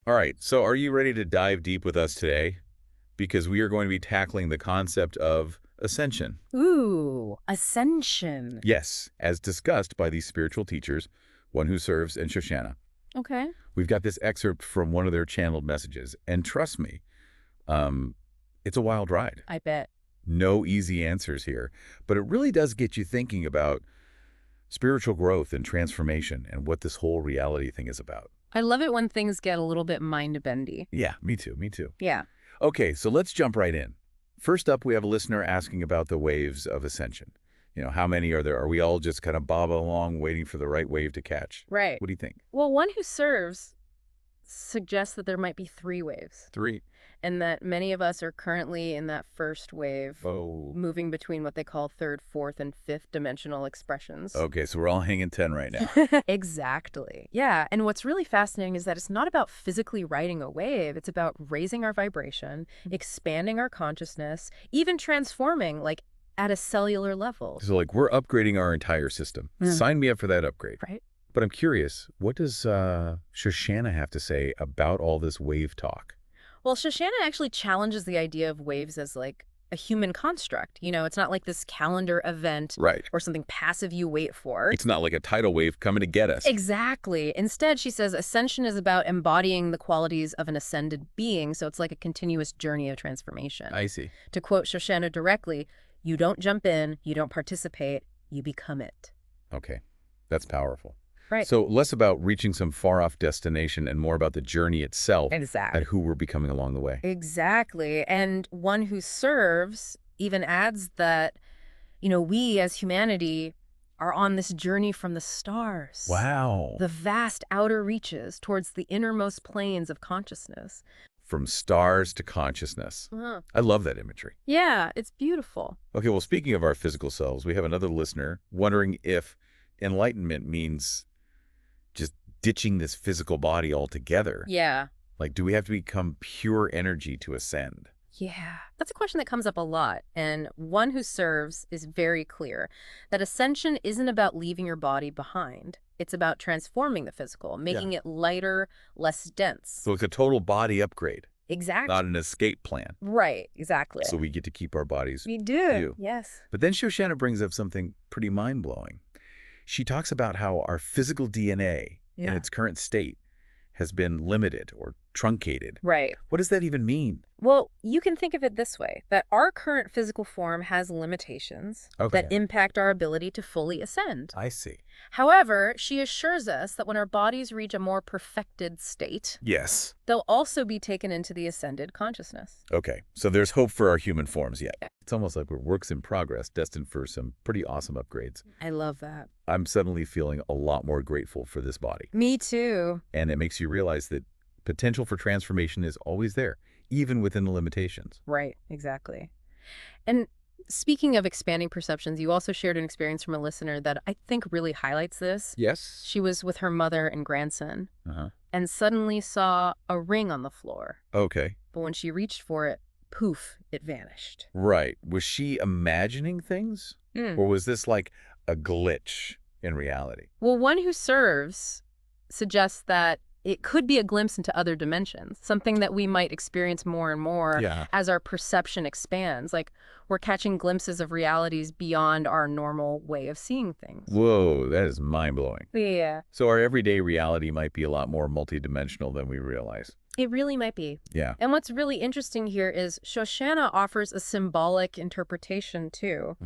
All right, so are you ready to dive deep with us today? Because we are going to be tackling the concept of ascension. Ooh, Ascension. Yes, as discussed by these spiritual teachers, one who serves and Shoshanna. Okay. We've got this excerpt from one of their channeled messages, and trust me, um, it's a wild ride. I bet. No easy answers here, but it really does get you thinking about spiritual growth and transformation and what this whole reality thing is about. I love it when things get a little bit mind-bendy. Yeah, me too, me too. Yeah. Okay, so let's jump right in. First up, we have a listener asking about the waves of ascension. How many are there? Are we all just kind of bobbing along waiting for the right wave to catch? Right. What do you think? Well, one who serves suggests that there might be 3 waves, Three. and that many of us are currently in that first wave, Oh. moving between what they call third, fourth, and fifth dimensional expressions. Okay, so we're all hanging 10 right now. Exactly. Yeah. And what's really fascinating is that it's not about physically riding a wave. It's about raising our vibration, expanding our consciousness, even transforming, like at a cellular level. So, like, we're upgrading our entire system. Mm. Sign me up for that upgrade. Right? But I'm curious, what does Shoshanna have to say about all this wave talk? Well, Shoshanna actually challenges the idea of waves as like a human construct. It's not like this calendar event Right. or something passive you wait for. It's not like a tidal wave coming to get us. Exactly. Instead, she says ascension is about embodying the qualities of an ascended being, so it's like a continuous journey of transformation. I see. To quote Shoshanna directly, you don't jump in, you don't participate, you become it. Okay, that's powerful. Right. So less about reaching some far-off destination and more about the journey itself Exactly. and who we're becoming along the way. Exactly. And one who serves even adds that, we as humanity are on this journey from the stars. Wow. The vast outer reaches towards the innermost planes of consciousness. From stars to consciousness. Uh-huh. I love that imagery. Yeah, it's beautiful. Okay, well, speaking of our physical selves, we have another listener wondering if enlightenment means just ditching this physical body altogether. Yeah. Like, do we have to become pure energy to ascend? Yeah, that's a question that comes up a lot, and one who serves is very clear that ascension isn't about leaving your body behind. It's about transforming the physical, making it lighter, less dense. So it's a total body upgrade, Exactly. not an escape plan. Right, exactly. So we get to keep our bodies. We do. View. Yes. But then Shoshanna brings up something pretty mind-blowing. She talks about how our physical DNA in its current state has been limited or truncated. Right. What does that even mean? Well, you can think of it this way, that our current physical form has limitations that impact our ability to fully ascend. I see. However, she assures us that when our bodies reach a more perfected state, Yes. they'll also be taken into the ascended consciousness. Okay, so there's hope for our human forms yet. It's almost like we're works in progress, destined for some pretty awesome upgrades. I love that. I'm suddenly feeling a lot more grateful for this body. Me too. And it makes you realize that potential for transformation is always there, even within the limitations. Right, exactly. And speaking of expanding perceptions, you also shared an experience from a listener that I think really highlights this. Yes. She was with her mother and grandson Uh-huh. and suddenly saw a ring on the floor. Okay. But when she reached for it, poof, it vanished. Right. Was she imagining things? Or was this like a glitch in reality? Well, one who serves suggests that it could be a glimpse into other dimensions, something that we might experience more and more as our perception expands. Like we're catching glimpses of realities beyond our normal way of seeing things. Whoa, that is mind-blowing. Yeah. So our everyday reality might be a lot more multidimensional than we realize. It really might be. Yeah. And what's really interesting here is Shoshanna offers a symbolic interpretation too.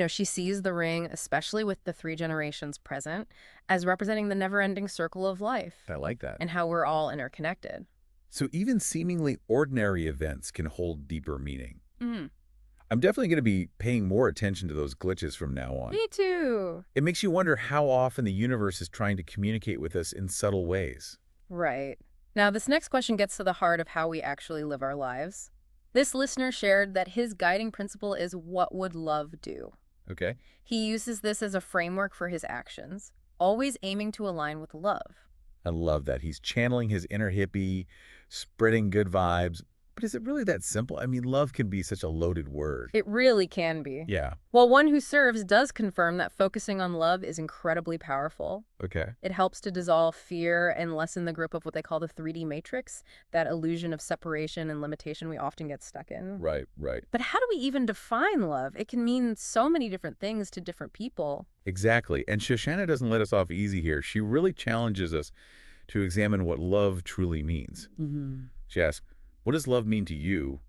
She sees the ring, especially with the 3 generations present, as representing the never-ending circle of life. I like that. And how we're all interconnected. So even seemingly ordinary events can hold deeper meaning. I'm definitely going to be paying more attention to those glitches from now on. Me too. It makes you wonder how often the universe is trying to communicate with us in subtle ways. Right. Now, this next question gets to the heart of how we actually live our lives. This listener shared that his guiding principle is what would love do? Okay. He uses this as a framework for his actions, always aiming to align with love. I love that. He's channeling his inner hippie, spreading good vibes, But is it really that simple? I mean, love can be such a loaded word. It really can be. Yeah. Well, One Who Serves does confirm that focusing on love is incredibly powerful. Okay. It helps to dissolve fear and lessen the grip of what they call the 3D matrix, that illusion of separation and limitation we often get stuck in. Right, right. But how do we even define love? It can mean so many different things to different people. Exactly. And Shoshanna doesn't let us off easy here. She really challenges us to examine what love truly means. She asks, what does love mean to you?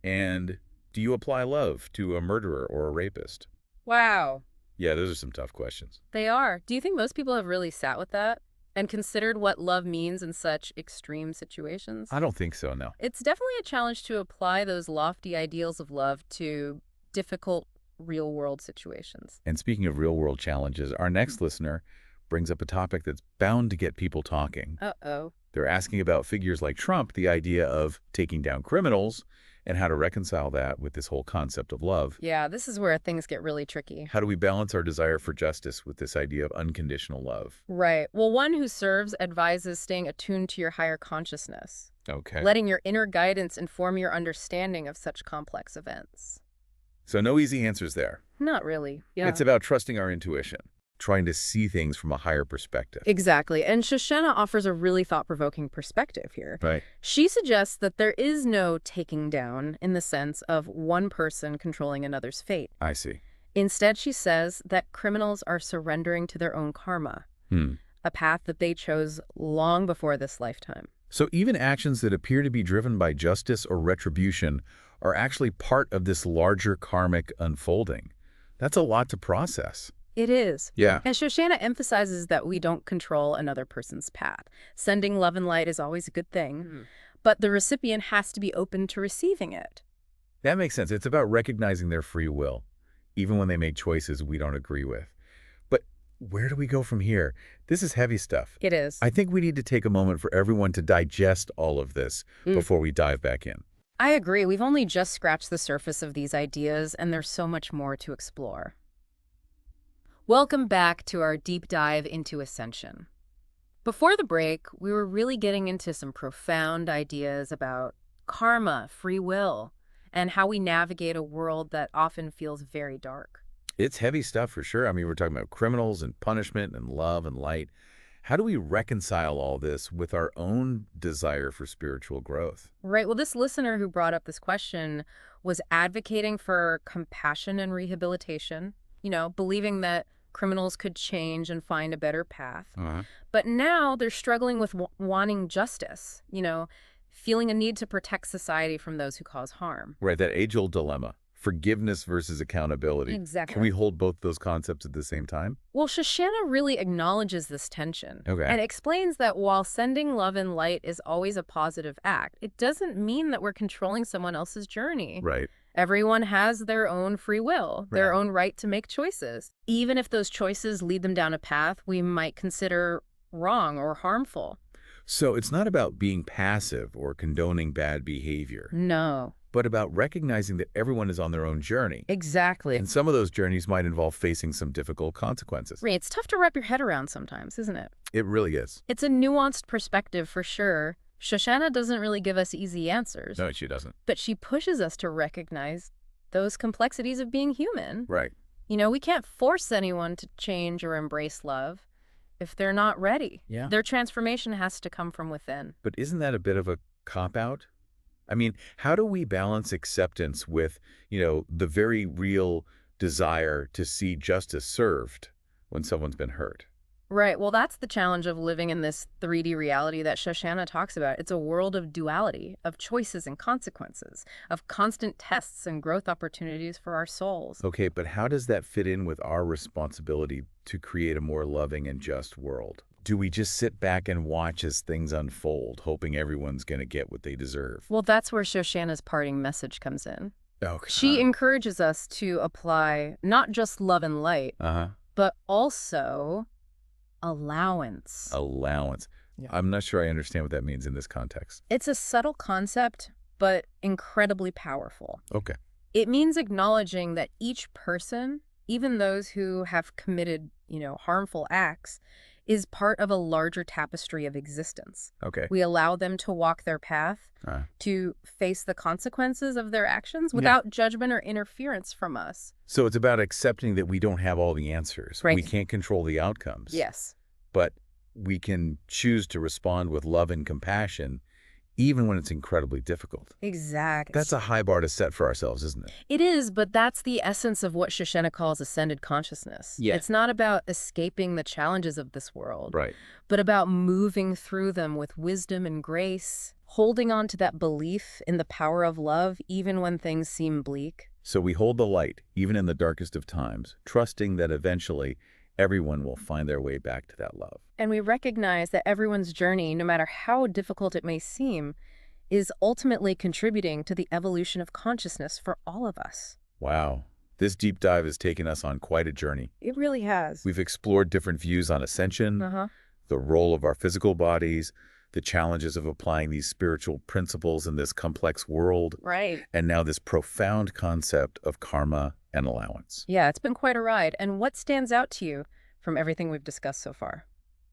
And do you apply love to a murderer or a rapist? Wow. Yeah, those are some tough questions. They are. Do you think most people have really sat with that and considered what love means in such extreme situations? I don't think so, no. It's definitely a challenge to apply those lofty ideals of love to difficult real-world situations. And speaking of real-world challenges, our next listener brings up a topic that's bound to get people talking. Uh-oh. They're asking about figures like Trump, the idea of taking down criminals, and how to reconcile that with this whole concept of love. Yeah, this is where things get really tricky. How do we balance our desire for justice with this idea of unconditional love? Right. Well, One Who Serves advises staying attuned to your higher consciousness, Okay. letting your inner guidance inform your understanding of such complex events. So no easy answers there. Not really. Yeah. It's about trusting our intuition, trying to see things from a higher perspective. Exactly. And Shoshanna offers a really thought-provoking perspective here. Right. She suggests that there is no taking down in the sense of one person controlling another's fate. I see. Instead, she says that criminals are surrendering to their own karma, a path that they chose long before this lifetime. So even actions that appear to be driven by justice or retribution are actually part of this larger karmic unfolding. That's a lot to process. It is. Yeah. And Shoshanna emphasizes that we don't control another person's path. Sending love and light is always a good thing, but the recipient has to be open to receiving it. That makes sense. It's about recognizing their free will, even when they make choices we don't agree with. But where do we go from here? This is heavy stuff. It is. I think we need to take a moment for everyone to digest all of this before we dive back in. I agree. We've only just scratched the surface of these ideas, and there's so much more to explore. Welcome back to our deep dive into Ascension. Before the break, we were really getting into some profound ideas about karma, free will, and how we navigate a world that often feels very dark. It's heavy stuff for sure. I mean, we're talking about criminals and punishment and love and light. How do we reconcile all this with our own desire for spiritual growth? Right. Well, this listener who brought up this question was advocating for compassion and rehabilitation, believing that criminals could change and find a better path. But now they're struggling with wanting justice, feeling a need to protect society from those who cause harm. Right, that age-old dilemma, forgiveness versus accountability. Exactly. Can we hold both those concepts at the same time? Well, Shoshanna really acknowledges this tension and Okay. explains that while sending love and light is always a positive act, it doesn't mean that we're controlling someone else's journey. Right. Everyone has their own free will, their Right. own right to make choices, even if those choices lead them down a path we might consider wrong or harmful. So it's not about being passive or condoning bad behavior, No. but about recognizing that everyone is on their own journey. Exactly. And some of those journeys might involve facing some difficult consequences. It's tough to wrap your head around sometimes, isn't it? It really is. It's a nuanced perspective for sure. Shoshanna doesn't really give us easy answers. No, she doesn't. But she pushes us to recognize those complexities of being human. Right. We can't force anyone to change or embrace love if they're not ready. Yeah. Their transformation has to come from within. But isn't that a bit of a cop-out? I mean, how do we balance acceptance with, the very real desire to see justice served when someone's been hurt? Right. Well, that's the challenge of living in this 3D reality that Shoshanna talks about. It's a world of duality, of choices and consequences, of constant tests and growth opportunities for our souls. Okay, but how does that fit in with our responsibility to create a more loving and just world? Do we just sit back and watch as things unfold, hoping everyone's going to get what they deserve? Well, that's where Shoshanna's parting message comes in. Okay. She encourages us to apply not just love and light, but also allowance. Allowance. Yeah. I'm not sure I understand what that means in this context. It's a subtle concept, but incredibly powerful. Okay. It means acknowledging that each person, even those who have committed, harmful acts, is part of a larger tapestry of existence. Okay. We allow them to walk their path, to face the consequences of their actions without judgment or interference from us. So it's about accepting that we don't have all the answers. Right. We can't control the outcomes. Yes. But we can choose to respond with love and compassion, even when it's incredibly difficult. Exactly. That's a high bar to set for ourselves, isn't it? It is, but that's the essence of what Shoshanna calls ascended consciousness. Yeah. It's not about escaping the challenges of this world, Right. but about moving through them with wisdom and grace, holding on to that belief in the power of love even when things seem bleak. So we hold the light, even in the darkest of times, trusting that eventually everyone will find their way back to that love. And we recognize that everyone's journey, no matter how difficult it may seem, is ultimately contributing to the evolution of consciousness for all of us. Wow. This deep dive has taken us on quite a journey. It really has. We've explored different views on ascension, the role of our physical bodies, the challenges of applying these spiritual principles in this complex world, Right. and now this profound concept of karma and allowance. Yeah, it's been quite a ride. And what stands out to you from everything we've discussed so far?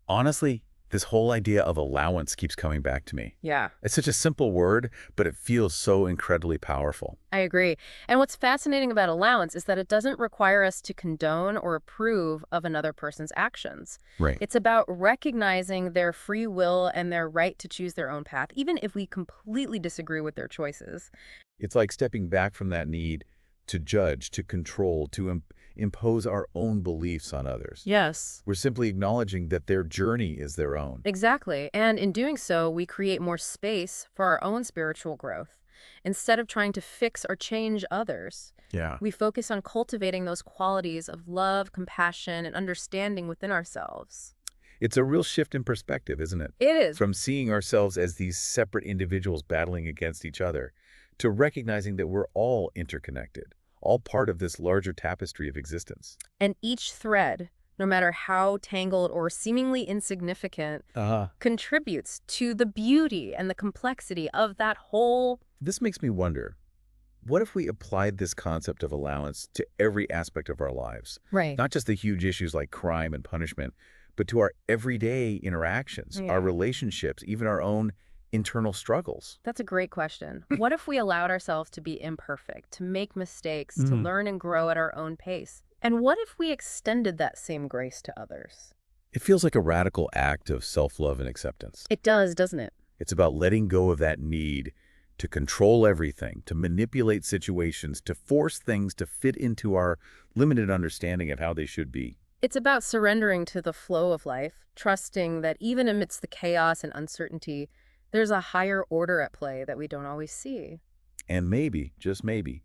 Honestly, this whole idea of allowance keeps coming back to me. Yeah, It's such a simple word, but it feels so incredibly powerful. I agree. And what's fascinating about allowance is that it doesn't require us to condone or approve of another person's actions. Right. It's about recognizing their free will and their right to choose their own path, even if we completely disagree with their choices. It's like stepping back from that need to judge, to control, to impose our own beliefs on others. Yes. We're simply acknowledging that their journey is their own. Exactly. And in doing so, we create more space for our own spiritual growth. Instead of trying to fix or change others, Yeah. we focus on cultivating those qualities of love, compassion, and understanding within ourselves. It's a real shift in perspective, isn't it? It is. From seeing ourselves as these separate individuals battling against each other to recognizing that we're all interconnected, all part of this larger tapestry of existence. And each thread, no matter how tangled or seemingly insignificant, contributes to the beauty and the complexity of that whole. This makes me wonder, what if we applied this concept of allowance to every aspect of our lives? Right. Not just the huge issues like crime and punishment, but to our everyday interactions, our relationships, even our own internal struggles. That's a great question. What if we allowed ourselves to be imperfect, to make mistakes, to learn and grow at our own pace? And what if we extended that same grace to others? It feels like a radical act of self-love and acceptance. It does, doesn't it? It's about letting go of that need to control everything, to manipulate situations, to force things to fit into our limited understanding of how they should be. It's about surrendering to the flow of life, trusting that even amidst the chaos and uncertainty, there's a higher order at play that we don't always see. And maybe, just maybe,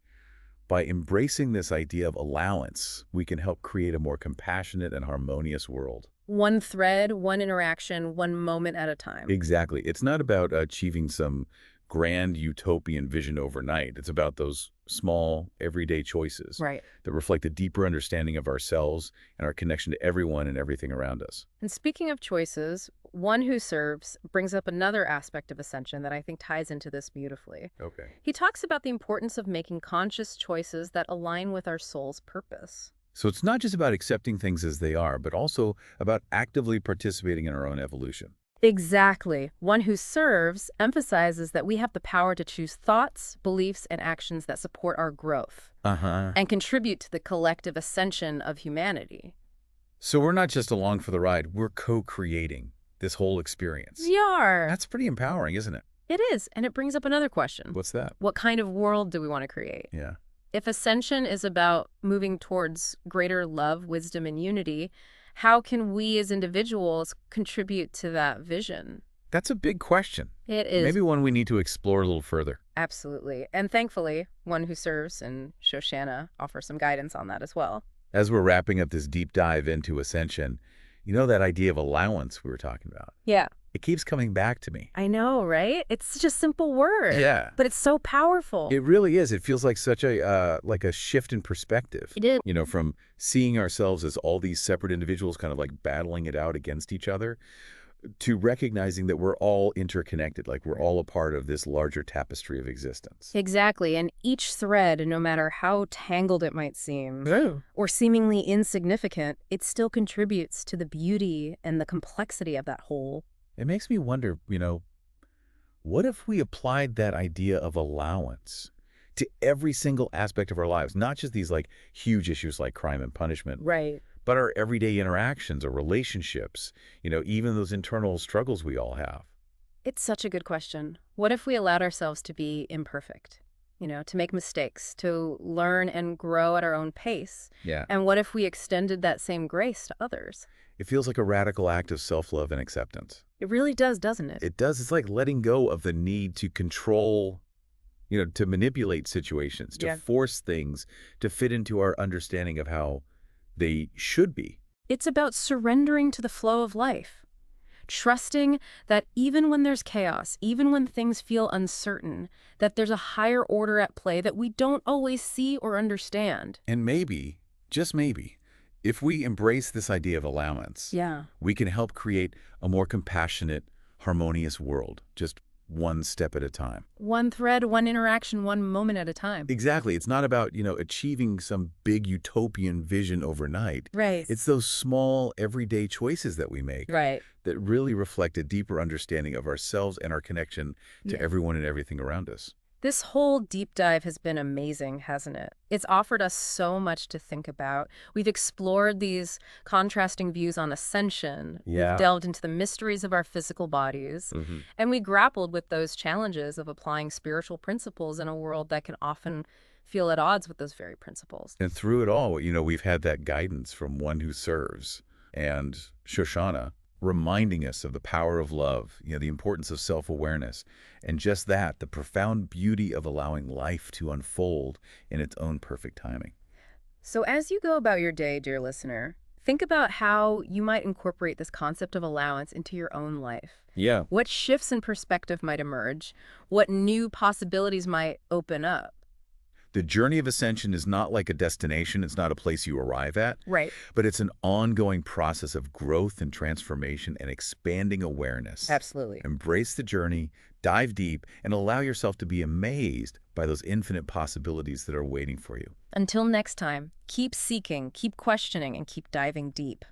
by embracing this idea of allowance, we can help create a more compassionate and harmonious world. One thread, one interaction, one moment at a time. Exactly. It's not about achieving some grand utopian vision overnight. It's about those small, everyday choices that reflect a deeper understanding of ourselves and our connection to everyone and everything around us. And speaking of choices, One Who Serves brings up another aspect of Ascension that I think ties into this beautifully. Okay. He talks about the importance of making conscious choices that align with our soul's purpose. So it's not just about accepting things as they are, but also about actively participating in our own evolution. Exactly. One Who Serves emphasizes that we have the power to choose thoughts, beliefs, and actions that support our growth and contribute to the collective ascension of humanity. So we're not just along for the ride, we're co-creating this whole experience. We are. That's pretty empowering, isn't it? It is, and it brings up another question. What's that? What kind of world do we want to create? Yeah. If Ascension is about moving towards greater love, wisdom, and unity, how can we as individuals contribute to that vision? That's a big question. It is. Maybe one we need to explore a little further. Absolutely. And thankfully, One Who Serves and Shoshanna offer some guidance on that as well. As we're wrapping up this deep dive into Ascension, you know that idea of allowance we were talking about? Yeah. It keeps coming back to me. I know, right? It's such a simple word. Yeah. But it's so powerful. It really is. It feels like such a shift in perspective. It is. You know, from seeing ourselves as all these separate individuals kind of like battling it out against each other to recognizing that we're all interconnected, like we're all a part of this larger tapestry of existence. Exactly, and each thread, no matter how tangled it might seem, or seemingly insignificant, it still contributes to the beauty and the complexity of that whole. It makes me wonder, what if we applied that idea of allowance to every single aspect of our lives, not just these like huge issues like crime and punishment, Right. but our everyday interactions or relationships, even those internal struggles we all have. It's such a good question. What if we allowed ourselves to be imperfect? To make mistakes, to learn and grow at our own pace? Yeah. And what if we extended that same grace to others? It feels like a radical act of self-love and acceptance. It really does, doesn't it? It does. It's like letting go of the need to control, to manipulate situations, to Yeah. force things to fit into our understanding of how they should be. It's about surrendering to the flow of life, trusting that even when there's chaos, even when things feel uncertain, that there's a higher order at play that we don't always see or understand. And maybe, just maybe, if we embrace this idea of allowance, Yeah. we can help create a more compassionate, harmonious world, just one step at a time. One thread, one interaction, one moment at a time. Exactly. It's not about, achieving some big utopian vision overnight. Right. It's those small, everyday choices that we make Right. that really reflect a deeper understanding of ourselves and our connection to everyone and everything around us. This whole deep dive has been amazing, hasn't it? It's offered us so much to think about. We've explored these contrasting views on ascension. Yeah. We've delved into the mysteries of our physical bodies. And we grappled with those challenges of applying spiritual principles in a world that can often feel at odds with those very principles. And through it all, we've had that guidance from one who serves and Shoshanna reminding us of the power of love, the importance of self-awareness, and just that, the profound beauty of allowing life to unfold in its own perfect timing. So as you go about your day, dear listener, think about how you might incorporate this concept of allowance into your own life. Yeah. What shifts in perspective might emerge? What new possibilities might open up? The journey of ascension is not like a destination. It's not a place you arrive at. Right. But it's an ongoing process of growth and transformation and expanding awareness. Absolutely. Embrace the journey, dive deep, and allow yourself to be amazed by those infinite possibilities that are waiting for you. Until next time, keep seeking, keep questioning, and keep diving deep.